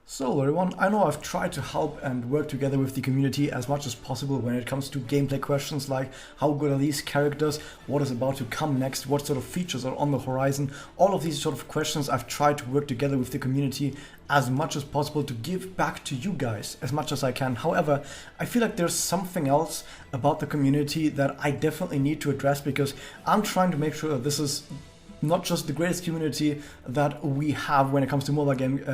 So everyone, I know I've tried to help and work together with the community as much as possible when it comes to gameplay questions like how good are these characters, what is about to come next, what sort of features are on the horizon. All of these sort of questions I've tried to work together with the community as much as possible to give back to you guys as much as I can. However, I feel like there's something else about the community that I definitely need to address, because I'm trying to make sure that this is not just the greatest community that we have when it comes to mobile game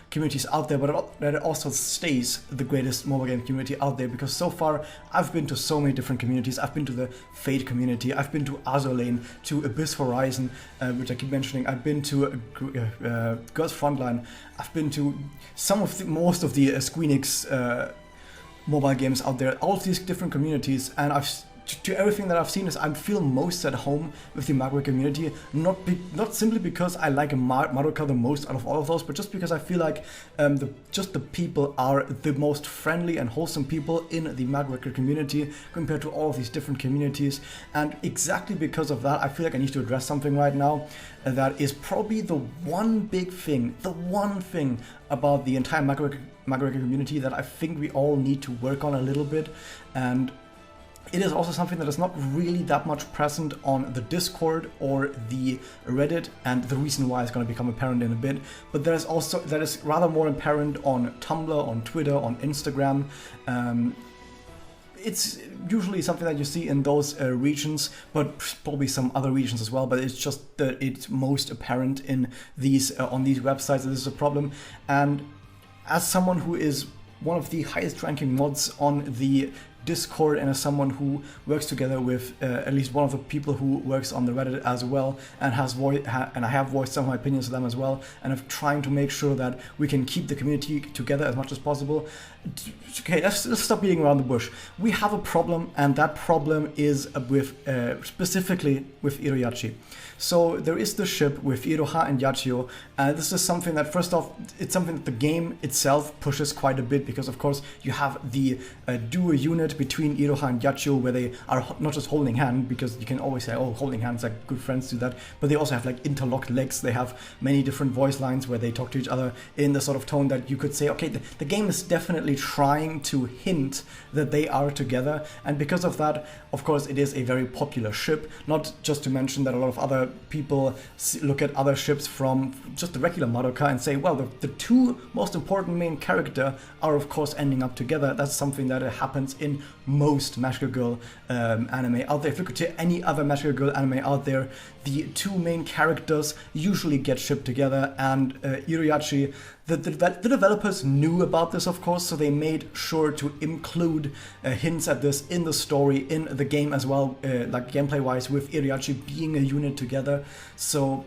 communities out there, but that it also stays the greatest mobile game community out there. Because so far I've been to so many different communities. I've been to the Fate community, I've been to Azurlane, to Abyss Horizon, which I keep mentioning. I've been to Girls Frontline. I've been to most of the Squeenix mobile games out there. All of these different communities, and to everything that I've seen is I feel most at home with the Magia community, not simply because I like Madoka the most out of all of those, but just because I feel like the people are the most friendly and wholesome people in the Magia community compared to all of these different communities. And exactly because of that, I feel like I need to address something right now that is probably the one thing about the entire Magia community that I think we all need to work on a little bit. And it is also something that is not really that much present on the Discord or the Reddit, and the reason why is going to become apparent in a bit. But that is rather more apparent on Tumblr, on Twitter, on Instagram. It's usually something that you see in those regions, but probably some other regions as well. But it's just that it's most apparent in these on these websites that this is a problem. And as someone who is one of the highest ranking mods on the Discord, and as someone who works together with at least one of the people who works on the Reddit as well, and I have voiced some of my opinions to them as well, and I'm trying to make sure that we can keep the community together as much as possible. Okay, let's stop beating around the bush. We have a problem, and that problem is with specifically with Irinachi. So there is the ship with Iroha and Yachio, and this is something that, first off, it's something that the game itself pushes quite a bit, because of course you have the duo unit between Iroha and Yachio, where they are not just holding hand, because you can always say, oh, holding hands, like good friends do that, but they also have like interlocked legs. They have many different voice lines where they talk to each other in the sort of tone that you could say, okay, the game is definitely trying to hint that they are together. And because of that, of course, it is a very popular ship. Not just to mention that a lot of other people look at other ships from just the regular Madoka and say, well, the two most important main character are of course ending up together. That's something that happens in most Magical Girl anime out there. If you look at any other Magical Girl anime out there, the two main characters usually get shipped together. And Irinachi, the developers knew about this, of course, so they made sure to include hints at this in the story, in the game as well, like gameplay wise, with Irinachi being a unit together. So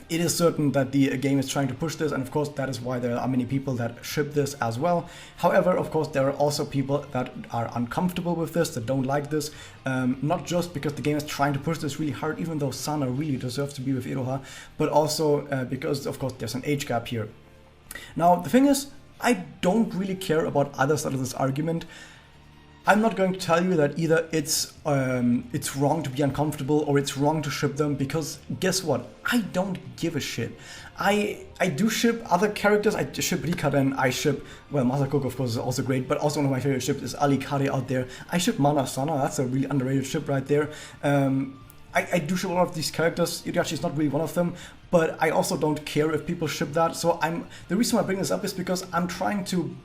it is certain that the game is trying to push this, and of course that is why there are many people that ship this as well. However, of course, there are also people that are uncomfortable with this, that don't like this, not just because the game is trying to push this really hard, even though Sana really deserves to be with Iroha, but also because, of course, there's an age gap here. Now, the thing is, I don't really care about either side of this argument. I'm not going to tell you that either it's wrong to be uncomfortable or it's wrong to ship them, because guess what? I don't give a shit. I do ship other characters. I ship Rikaren, I ship, well, Masakoko of course is also great, but also one of my favorite ships is Alikari out there. I ship Mana Sana, that's a really underrated ship right there. I do ship a lot of these characters. Irinachi is not really one of them, but I also don't care if people ship that. So the reason why I bring this up is because I'm trying to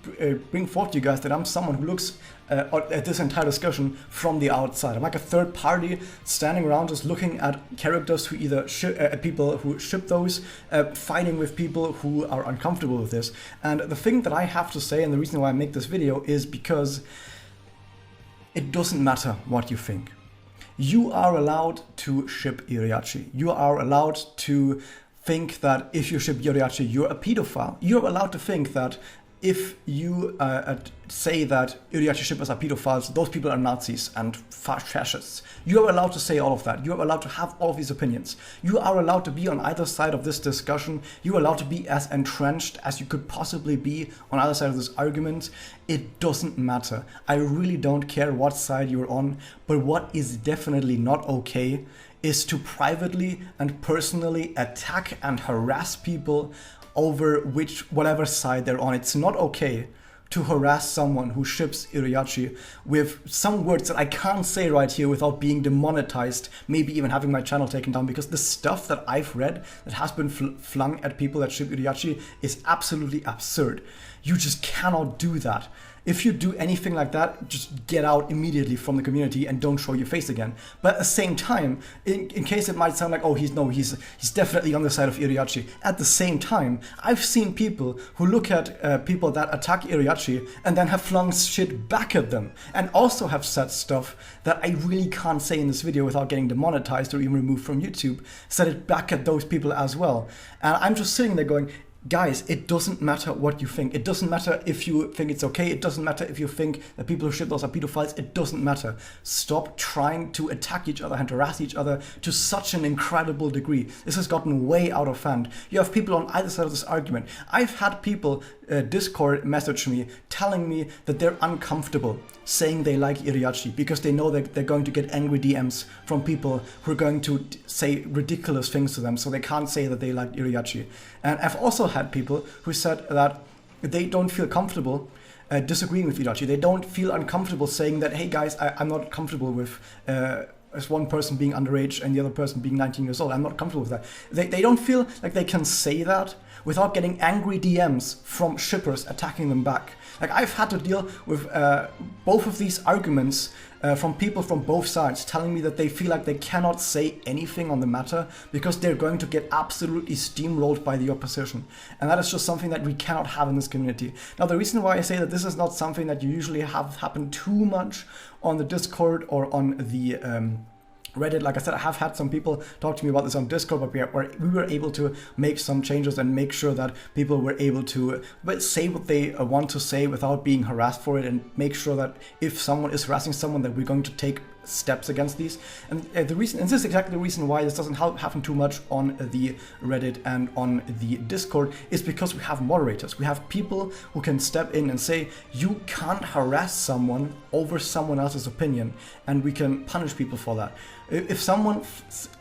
bring forth to you guys that I'm someone who looks at this entire discussion from the outside. I'm like a third party standing around just looking at characters who either people who ship those, fighting with people who are uncomfortable with this. And the thing that I have to say, and the reason why I make this video, is because it doesn't matter what you think. You are allowed to ship Irinachi. You are allowed to think that if you ship Irinachi, you're a pedophile. You're allowed to think that if you say that Irinachi shippers are pedophiles, those people are Nazis and fascists. You are allowed to say all of that. You are allowed to have all of these opinions. You are allowed to be on either side of this discussion. You are allowed to be as entrenched as you could possibly be on either side of this argument. It doesn't matter. I really don't care what side you're on, but what is definitely not okay is to privately and personally attack and harass people over whatever side they're on. It's not okay to harass someone who ships Irinachi with some words that I can't say right here without being demonetized, maybe even having my channel taken down, because the stuff that I've read that has been flung at people that ship Irinachi is absolutely absurd. You just cannot do that. If you do anything like that, just get out immediately from the community and don't show your face again. But at the same time, in case it might sound like, oh, he's definitely on the side of Irinachi. At the same time, I've seen people who look at people that attack Irinachi and then have flung shit back at them, and also have said stuff that I really can't say in this video without getting demonetized or even removed from YouTube, said it back at those people as well. And I'm just sitting there going, guys, it doesn't matter what you think. It doesn't matter if you think it's okay. It doesn't matter if you think that people who ship those are pedophiles. It doesn't matter. Stop trying to attack each other and harass each other to such an incredible degree. This has gotten way out of hand. You have people on either side of this argument. I've had people Discord message me telling me that they're uncomfortable saying they like Irinachi because they know that they're going to get angry DMs from people who are going to say ridiculous things to them, so they can't say that they like Irinachi. And I've also had people who said that they don't feel comfortable disagreeing with Irinachi. They don't feel uncomfortable saying that, hey guys, I'm not comfortable with as one person being underage and the other person being 19 years old. I'm not comfortable with that. They don't feel like they can say that without getting angry DMs from shippers attacking them back. Like, I've had to deal with both of these arguments from people from both sides telling me that they feel like they cannot say anything on the matter because they're going to get absolutely steamrolled by the opposition. And that is just something that we cannot have in this community. Now, the reason why I say that this is not something that you usually have happen too much on the Discord or on the Reddit, like I said, I have had some people talk to me about this on Discord, but we were able to make some changes and make sure that people were able to say what they want to say without being harassed for it, and make sure that if someone is harassing someone, that we're going to take steps against these. And this is exactly the reason why this doesn't happen too much on the Reddit and on the Discord, is because we have moderators. We have people who can step in and say, you can't harass someone over someone else's opinion, and we can punish people for that. If someone,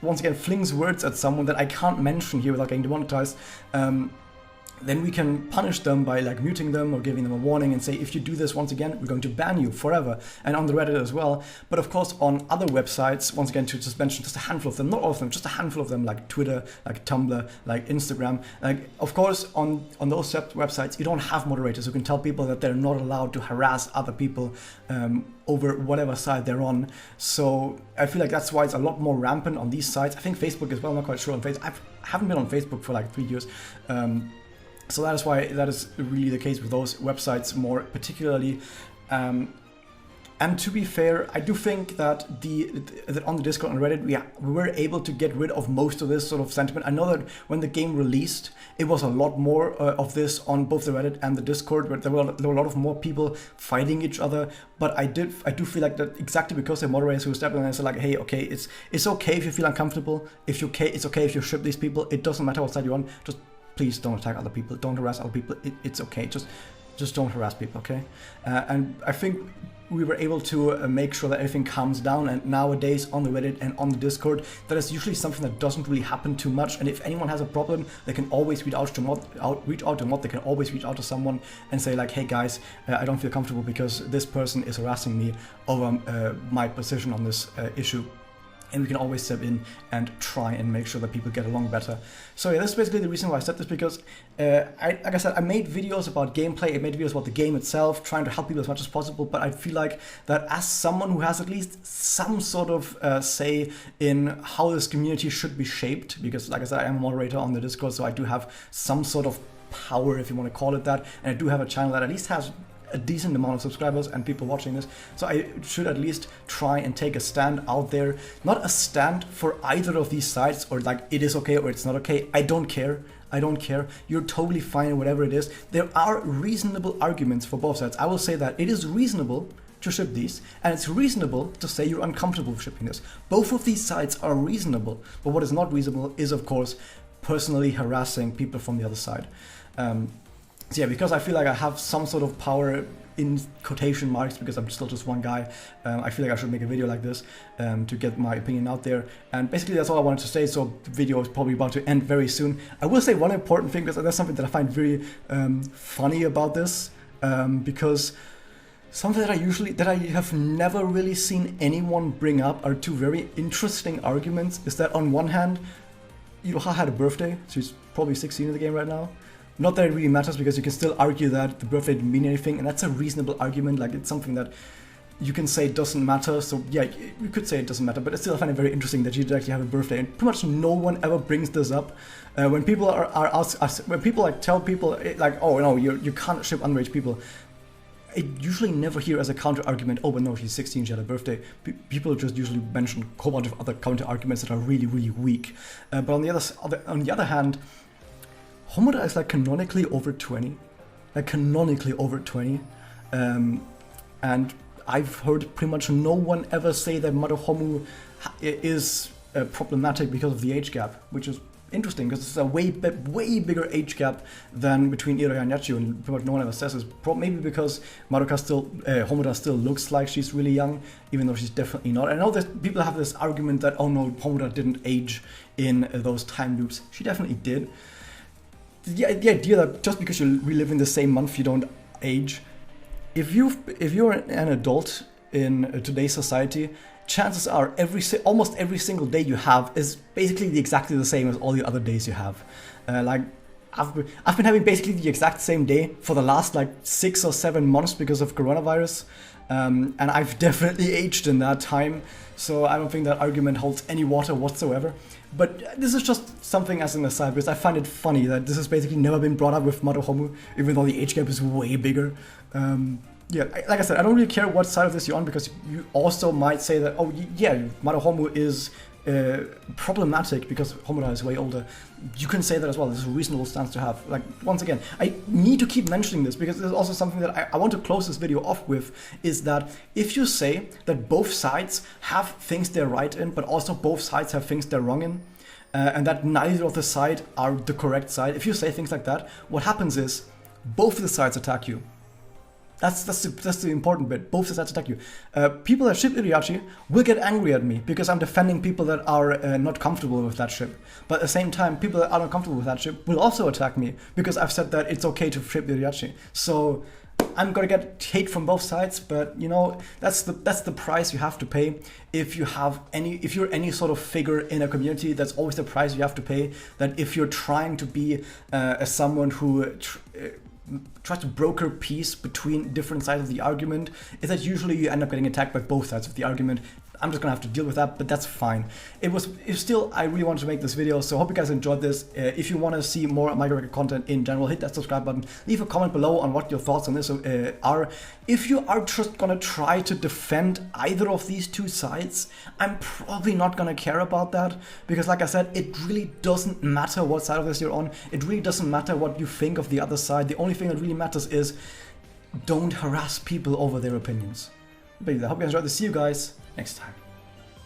once again, flings words at someone that I can't mention here without getting demonetized, then we can punish them by like muting them or giving them a warning and say, if you do this once again, we're going to ban you forever. And on the Reddit as well. But of course, on other websites, once again, to just mention just a handful of them, not all of them, just a handful of them, like Twitter, like Tumblr, like Instagram. Like, of course, on those websites, you don't have moderators who can tell people that they're not allowed to harass other people over whatever side they're on. So I feel like that's why it's a lot more rampant on these sites. I think Facebook as well, I'm not quite sure on Facebook. I haven't been on Facebook for like 3 years. So that is why that is really the case with those websites more particularly. And to be fair, I do think that that on the Discord and Reddit, we were able to get rid of most of this sort of sentiment. I know that when the game released, it was a lot more of this on both the Reddit and the Discord, where there were a lot of more people fighting each other. But I do feel like that exactly because the moderators who stepped in and said like, hey, okay, it's okay if you feel uncomfortable. It's okay if you ship these people. It doesn't matter what side you're on. Just please don't attack other people. Don't harass other people. It's okay. Just don't harass people, okay? And I think we were able to make sure that everything calms down. And nowadays on the Reddit and on the Discord, that is usually something that doesn't really happen too much. And if anyone has a problem, they can always reach out to mod. They can always reach out to someone and say like, hey guys, I don't feel comfortable because this person is harassing me over my position on this issue. And we can always step in and try and make sure that people get along better. So yeah, this is basically the reason why I said this, because like I said, I made videos about gameplay, I made videos about the game itself, trying to help people as much as possible, but I feel like that as someone who has at least some sort of say in how this community should be shaped, because like I said, I am a moderator on the Discord, so I do have some sort of power, if you want to call it that, and I do have a channel that at least has a decent amount of subscribers and people watching this, so I should at least try and take a stand out there. Not a stand for either of these sides, or like it is okay or it's not okay. I don't care. You're totally fine, whatever it is. There are reasonable arguments for both sides. I will say that it is reasonable to ship these, and it's reasonable to say you're uncomfortable with shipping this. Both of these sides are reasonable, but what is not reasonable is, of course, personally harassing people from the other side. So yeah, because I feel like I have some sort of power in quotation marks, because I'm still just one guy, I feel like I should make a video like this to get my opinion out there. And basically that's all I wanted to say, so the video is probably about to end very soon. I will say one important thing, because that's something that I find very funny about this, because something that I have never really seen anyone bring up are two very interesting arguments. Is that on one hand, Iroha had a birthday, she's probably 16 in the game right now. Not that it really matters, because you can still argue that the birthday didn't mean anything, and that's a reasonable argument. Like, it's something that you can say doesn't matter, so yeah, you could say it doesn't matter, but I still find it very interesting that you did actually have a birthday, and pretty much no one ever brings this up. When people are asked, when people like tell people like, oh no, you can't ship underage people, I usually never hear as a counter argument, oh but no, she's 16, she had a birthday. People just usually mention a whole bunch of other counter arguments that are really, really weak. But on the other hand, Homoda is like canonically over 20, like canonically over 20, and I've heard pretty much no one ever say that Maruhomu is problematic because of the age gap, which is interesting, because it's a way bigger age gap than between Irinachi and Yachi, and pretty much no one ever says this. Maybe because Homoda still looks like she's really young, even though she's definitely not. I know that people have this argument that, oh no, Homoda didn't age in those time loops. She definitely did. The idea that just because you relive in the same month you don't age. If you're an adult in today's society, chances are almost every single day you have is basically exactly the same as all the other days you have. Like I've been having basically the exact same day for the last like 6 or 7 months because of coronavirus, and I've definitely aged in that time. So I don't think that argument holds any water whatsoever. But this is just something as an aside, because I find it funny that this has basically never been brought up with Maruhomu, even though the age gap is way bigger. Yeah, like I said, I don't really care what side of this you're on, because you also might say that, oh yeah, Maruhomu is problematic because Homoda is way older. You can say that as well. This is a reasonable stance to have. Like, once again, I need to keep mentioning this, because there's also something that I want to close this video off with, is that if you say that both sides have things they're right in, but also both sides have things they're wrong in, and that neither of the side are the correct side, if you say things like that, what happens is both of the sides attack you. That's the important bit. Both sides attack you. People that ship Irinachi will get angry at me because I'm defending people that are not comfortable with that ship. But at the same time, people that are not comfortable with that ship will also attack me because I've said that it's okay to ship Irinachi. So I'm gonna get hate from both sides, but you know, that's the price you have to pay if you're any sort of figure in a community. That's always the price you have to pay. That if you're trying to be someone who try to broker peace between different sides of the argument, is that usually you end up getting attacked by both sides of the argument. I'm just gonna have to deal with that, but that's fine. I really wanted to make this video, so I hope you guys enjoyed this. If you want to see more Magia content in general, hit that subscribe button. Leave a comment below on what your thoughts on this are. If you are just gonna try to defend either of these two sides, I'm probably not gonna care about that, because like I said, it really doesn't matter what side of this you're on. It really doesn't matter what you think of the other side. The only thing that really matters is don't harass people over their opinions. But I hope you guys enjoyed this. See you guys next time.